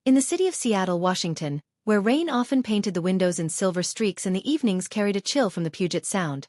In the city of Seattle, Washington, where rain often painted the windows in silver streaks and the evenings carried a chill from the Puget Sound,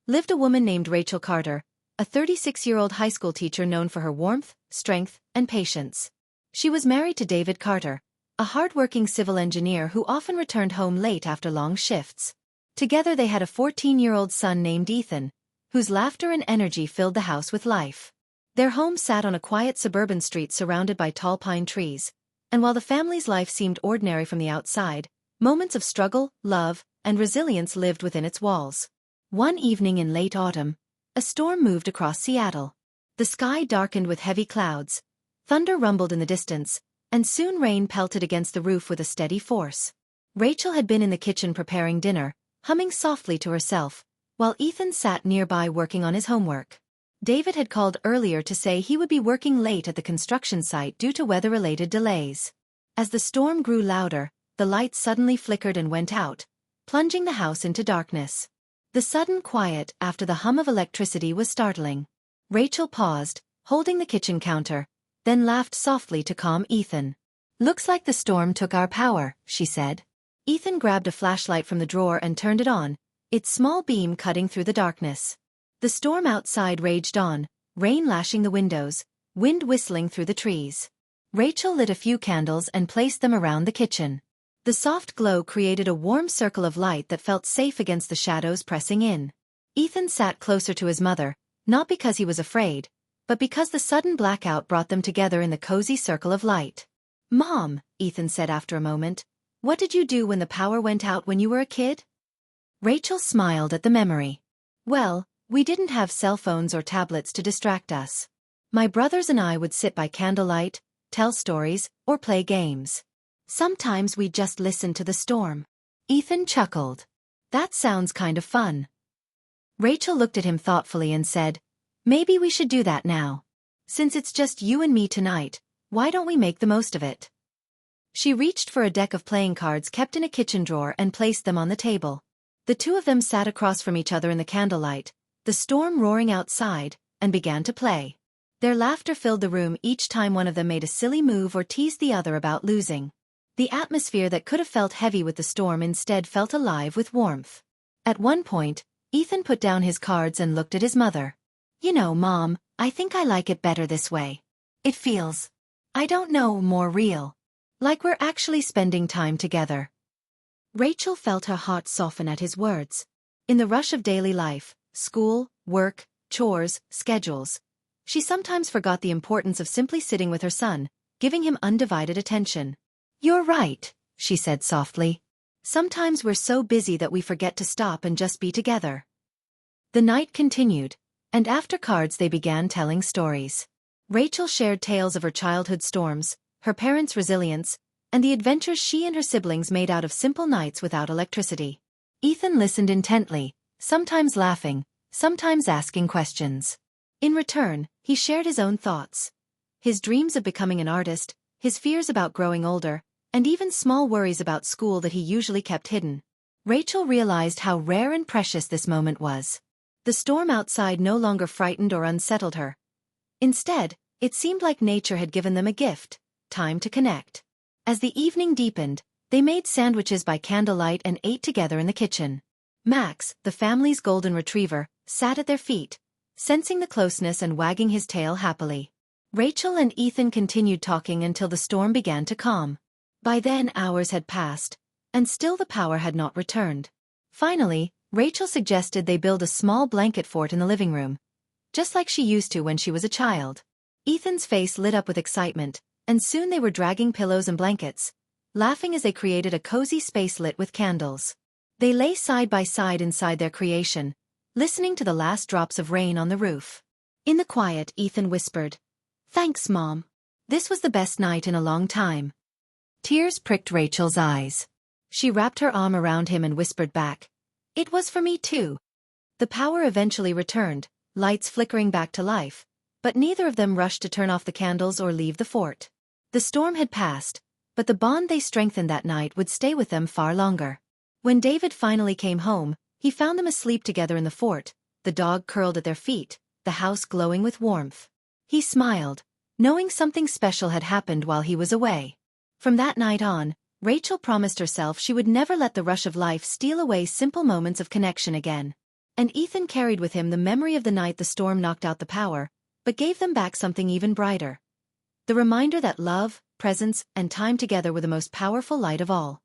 lived a woman named Rachel Carter, a 36-year-old high school teacher known for her warmth, strength, and patience. She was married to David Carter, a hard-working civil engineer who often returned home late after long shifts. Together they had a 14-year-old son named Ethan, whose laughter and energy filled the house with life. Their home sat on a quiet suburban street surrounded by tall pine trees, and while the family's life seemed ordinary from the outside, moments of struggle, love, and resilience lived within its walls. One evening in late autumn, a storm moved across Seattle. The sky darkened with heavy clouds, thunder rumbled in the distance, and soon rain pelted against the roof with a steady force. Rachel had been in the kitchen preparing dinner, humming softly to herself, while Ethan sat nearby working on his homework. David had called earlier to say he would be working late at the construction site due to weather-related delays. As the storm grew louder, the lights suddenly flickered and went out, plunging the house into darkness. The sudden quiet after the hum of electricity was startling. Rachel paused, holding the kitchen counter, then laughed softly to calm Ethan. "Looks like the storm took our power," she said. Ethan grabbed a flashlight from the drawer and turned it on, its small beam cutting through the darkness. The storm outside raged on, rain lashing the windows, wind whistling through the trees. Rachel lit a few candles and placed them around the kitchen. The soft glow created a warm circle of light that felt safe against the shadows pressing in. Ethan sat closer to his mother, not because he was afraid, but because the sudden blackout brought them together in the cozy circle of light. "Mom," Ethan said after a moment, "what did you do when the power went out when you were a kid?" Rachel smiled at the memory. "Well, we didn't have cell phones or tablets to distract us. My brothers and I would sit by candlelight, tell stories, or play games. Sometimes we'd just listen to the storm." Ethan chuckled. "That sounds kind of fun." Rachel looked at him thoughtfully and said, "Maybe we should do that now. Since it's just you and me tonight, why don't we make the most of it?" She reached for a deck of playing cards kept in a kitchen drawer and placed them on the table. The two of them sat across from each other in the candlelight, the storm roaring outside, and began to play. Their laughter filled the room each time one of them made a silly move or teased the other about losing. The atmosphere that could have felt heavy with the storm instead felt alive with warmth. At one point, Ethan put down his cards and looked at his mother. "You know, Mom, I think I like it better this way. It feels, I don't know, more real. Like we're actually spending time together." Rachel felt her heart soften at his words. In the rush of daily life, school, work, chores, schedules, she sometimes forgot the importance of simply sitting with her son, giving him undivided attention. "You're right," she said softly. "Sometimes we're so busy that we forget to stop and just be together." The night continued, and after cards they began telling stories. Rachel shared tales of her childhood storms, her parents' resilience, and the adventures she and her siblings made out of simple nights without electricity. Ethan listened intently, sometimes laughing, sometimes asking questions. In return, he shared his own thoughts. His dreams of becoming an artist, his fears about growing older, and even small worries about school that he usually kept hidden. Rachel realized how rare and precious this moment was. The storm outside no longer frightened or unsettled her. Instead, it seemed like nature had given them a gift, time to connect. As the evening deepened, they made sandwiches by candlelight and ate together in the kitchen. Max, the family's golden retriever, sat at their feet, sensing the closeness and wagging his tail happily. Rachel and Ethan continued talking until the storm began to calm. By then hours had passed, and still the power had not returned. Finally, Rachel suggested they build a small blanket fort in the living room, just like she used to when she was a child. Ethan's face lit up with excitement, and soon they were dragging pillows and blankets, laughing as they created a cozy space lit with candles. They lay side by side inside their creation, listening to the last drops of rain on the roof. In the quiet, Ethan whispered, "Thanks, Mom. This was the best night in a long time." Tears pricked Rachel's eyes. She wrapped her arm around him and whispered back, "It was for me too." The power eventually returned, lights flickering back to life, but neither of them rushed to turn off the candles or leave the fort. The storm had passed, but the bond they strengthened that night would stay with them far longer. When David finally came home, he found them asleep together in the fort, the dog curled at their feet, the house glowing with warmth. He smiled, knowing something special had happened while he was away. From that night on, Rachel promised herself she would never let the rush of life steal away simple moments of connection again. And Ethan carried with him the memory of the night the storm knocked out the power, but gave them back something even brighter. The reminder that love, presence, and time together were the most powerful light of all.